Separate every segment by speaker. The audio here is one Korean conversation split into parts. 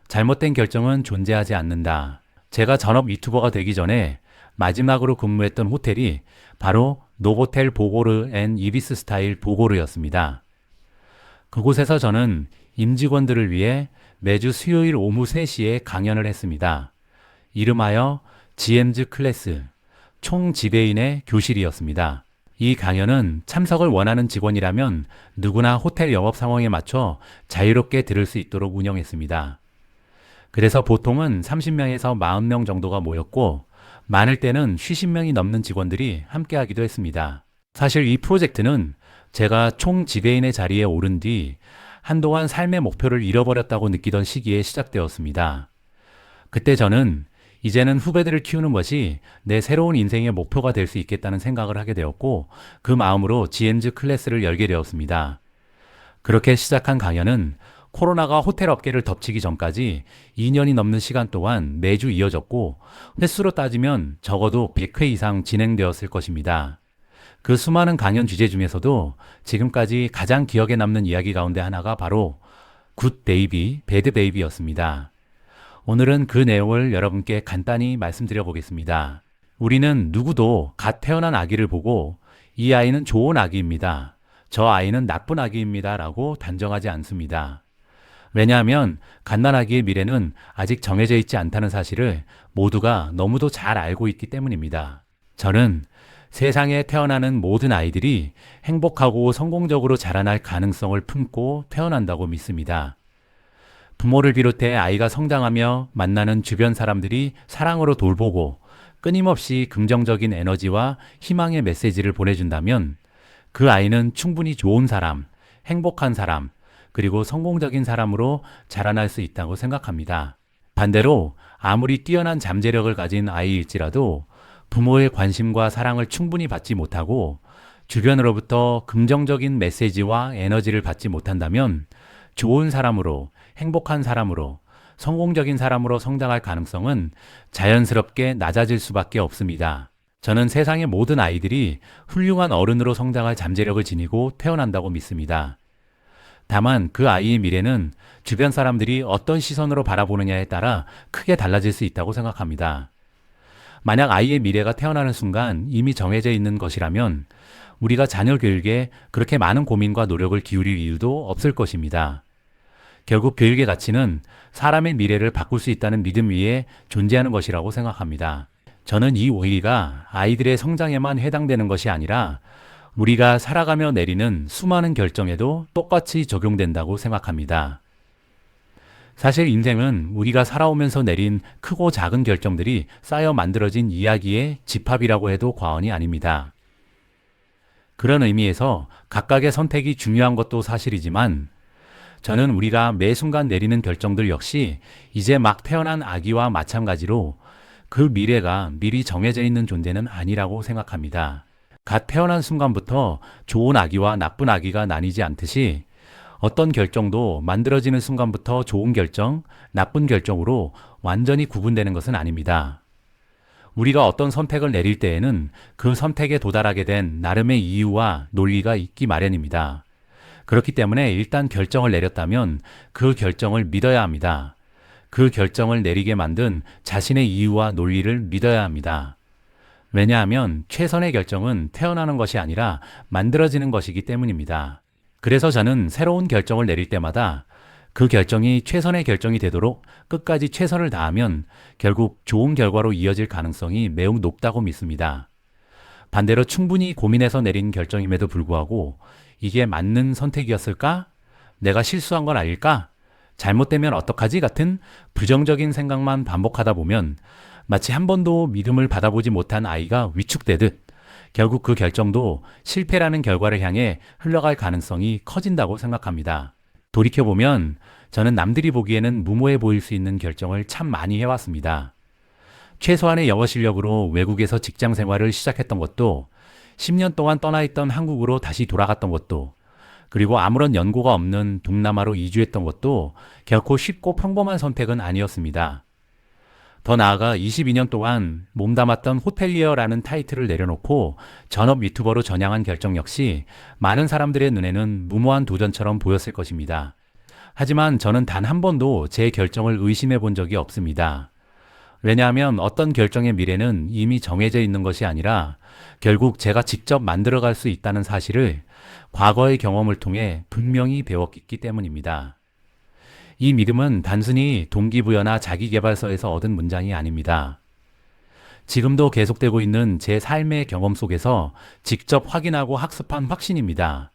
Speaker 1: 잘못된 결정은 존재하지 않는다. 제가 전업 유튜버가 되기 전에 마지막으로 근무했던 호텔이 바로 노보텔 보고르 앤 이비스 스타일 보고르였습니다. 그곳에서 저는 임직원들을 위해 매주 수요일 오후 3시에 강연을 했습니다. 이름하여 GM's 클래스, 총지배인의 교실이었습니다. 이 강연은 참석을 원하는 직원이라면 누구나 호텔 영업 상황에 맞춰 자유롭게 들을 수 있도록 운영했습니다. 그래서 보통은 30명에서 40명 정도가 모였고 많을 때는 50명이 넘는 직원들이 함께하기도 했습니다. 사실 이 프로젝트는 제가 총지배인의 자리에 오른 뒤 한동안 삶의 목표를 잃어버렸다고 느끼던 시기에 시작되었습니다. 그때 저는 이제는 후배들을 키우는 것이 내 새로운 인생의 목표가 될 수 있겠다는 생각을 하게 되었고 그 마음으로 GM's 클래스를 열게 되었습니다. 그렇게 시작한 강연은 코로나가 호텔 업계를 덮치기 전까지 2년이 넘는 시간 동안 매주 이어졌고 횟수로 따지면 적어도 100회 이상 진행되었을 것입니다. 그 수많은 강연 주제 중에서도 지금까지 가장 기억에 남는 이야기 가운데 하나가 바로 굿 베이비, 배드 베이비였습니다. 오늘은 그 내용을 여러분께 간단히 말씀드려 보겠습니다. 우리는 누구도 갓 태어난 아기를 보고 이 아이는 좋은 아기입니다. 저 아이는 나쁜 아기입니다. 라고 단정하지 않습니다. 왜냐하면 갓난아기의 미래는 아직 정해져 있지 않다는 사실을 모두가 너무도 잘 알고 있기 때문입니다. 저는 세상에 태어나는 모든 아이들이 행복하고 성공적으로 자라날 가능성을 품고 태어난다고 믿습니다. 부모를 비롯해 아이가 성장하며 만나는 주변 사람들이 사랑으로 돌보고 끊임없이 긍정적인 에너지와 희망의 메시지를 보내준다면 그 아이는 충분히 좋은 사람, 행복한 사람, 그리고 성공적인 사람으로 자라날 수 있다고 생각합니다. 반대로 아무리 뛰어난 잠재력을 가진 아이일지라도 부모의 관심과 사랑을 충분히 받지 못하고 주변으로부터 긍정적인 메시지와 에너지를 받지 못한다면 좋은 사람으로, 행복한 사람으로, 성공적인 사람으로 성장할 가능성은 자연스럽게 낮아질 수밖에 없습니다. 저는 세상의 모든 아이들이 훌륭한 어른으로 성장할 잠재력을 지니고 태어난다고 믿습니다. 다만 그 아이의 미래는 주변 사람들이 어떤 시선으로 바라보느냐에 따라 크게 달라질 수 있다고 생각합니다. 만약 아이의 미래가 태어나는 순간 이미 정해져 있는 것이라면 우리가 자녀 교육에 그렇게 많은 고민과 노력을 기울일 이유도 없을 것입니다. 결국 교육의 가치는 사람의 미래를 바꿀 수 있다는 믿음 위에 존재하는 것이라고 생각합니다. 저는 이 원리가 아이들의 성장에만 해당되는 것이 아니라 우리가 살아가며 내리는 수많은 결정에도 똑같이 적용된다고 생각합니다. 사실 인생은 우리가 살아오면서 내린 크고 작은 결정들이 쌓여 만들어진 이야기의 집합이라고 해도 과언이 아닙니다. 그런 의미에서 각각의 선택이 중요한 것도 사실이지만 저는 우리가 매 순간 내리는 결정들 역시 이제 막 태어난 아기와 마찬가지로 그 미래가 미리 정해져 있는 존재는 아니라고 생각합니다. 갓 태어난 순간부터 좋은 아기와 나쁜 아기가 나뉘지 않듯이 어떤 결정도 만들어지는 순간부터 좋은 결정, 나쁜 결정으로 완전히 구분되는 것은 아닙니다. 우리가 어떤 선택을 내릴 때에는 그 선택에 도달하게 된 나름의 이유와 논리가 있기 마련입니다. 그렇기 때문에 일단 결정을 내렸다면 그 결정을 믿어야 합니다. 그 결정을 내리게 만든 자신의 이유와 논리를 믿어야 합니다. 왜냐하면 최선의 결정은 태어나는 것이 아니라 만들어지는 것이기 때문입니다. 그래서 저는 새로운 결정을 내릴 때마다 그 결정이 최선의 결정이 되도록 끝까지 최선을 다하면 결국 좋은 결과로 이어질 가능성이 매우 높다고 믿습니다. 반대로 충분히 고민해서 내린 결정임에도 불구하고 이게 맞는 선택이었을까? 내가 실수한 건 아닐까? 잘못되면 어떡하지? 같은 부정적인 생각만 반복하다 보면 마치 한 번도 믿음을 받아보지 못한 아이가 위축되듯 결국 그 결정도 실패라는 결과를 향해 흘러갈 가능성이 커진다고 생각합니다. 돌이켜보면 저는 남들이 보기에는 무모해 보일 수 있는 결정을 참 많이 해왔습니다. 최소한의 영어 실력으로 외국에서 직장 생활을 시작했던 것도 10년 동안 떠나있던 한국으로 다시 돌아갔던 것도 그리고 아무런 연고가 없는 동남아로 이주했던 것도 결코 쉽고 평범한 선택은 아니었습니다. 더 나아가 22년 동안 몸담았던 호텔리어라는 타이틀을 내려놓고 전업 유튜버로 전향한 결정 역시 많은 사람들의 눈에는 무모한 도전처럼 보였을 것입니다. 하지만 저는 단 한 번도 제 결정을 의심해 본 적이 없습니다. 왜냐하면 어떤 결정의 미래는 이미 정해져 있는 것이 아니라 결국 제가 직접 만들어갈 수 있다는 사실을 과거의 경험을 통해 분명히 배웠기 때문입니다. 이 믿음은 단순히 동기부여나 자기계발서에서 얻은 문장이 아닙니다. 지금도 계속되고 있는 제 삶의 경험 속에서 직접 확인하고 학습한 확신입니다.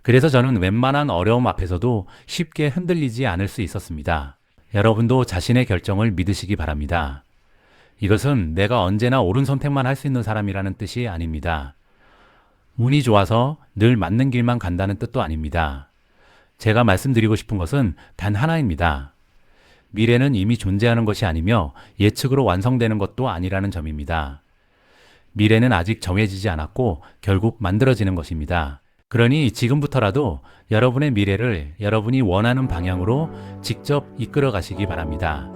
Speaker 1: 그래서 저는 웬만한 어려움 앞에서도 쉽게 흔들리지 않을 수 있었습니다. 여러분도 자신의 결정을 믿으시기 바랍니다. 이것은 내가 언제나 옳은 선택만 할 수 있는 사람이라는 뜻이 아닙니다. 운이 좋아서 늘 맞는 길만 간다는 뜻도 아닙니다. 제가 말씀드리고 싶은 것은 단 하나입니다. 미래는 이미 존재하는 것이 아니며 예측으로 완성되는 것도 아니라는 점입니다. 미래는 아직 정해지지 않았고 결국 만들어지는 것입니다. 그러니 지금부터라도 여러분의 미래를 여러분이 원하는 방향으로 직접 이끌어 가시기 바랍니다.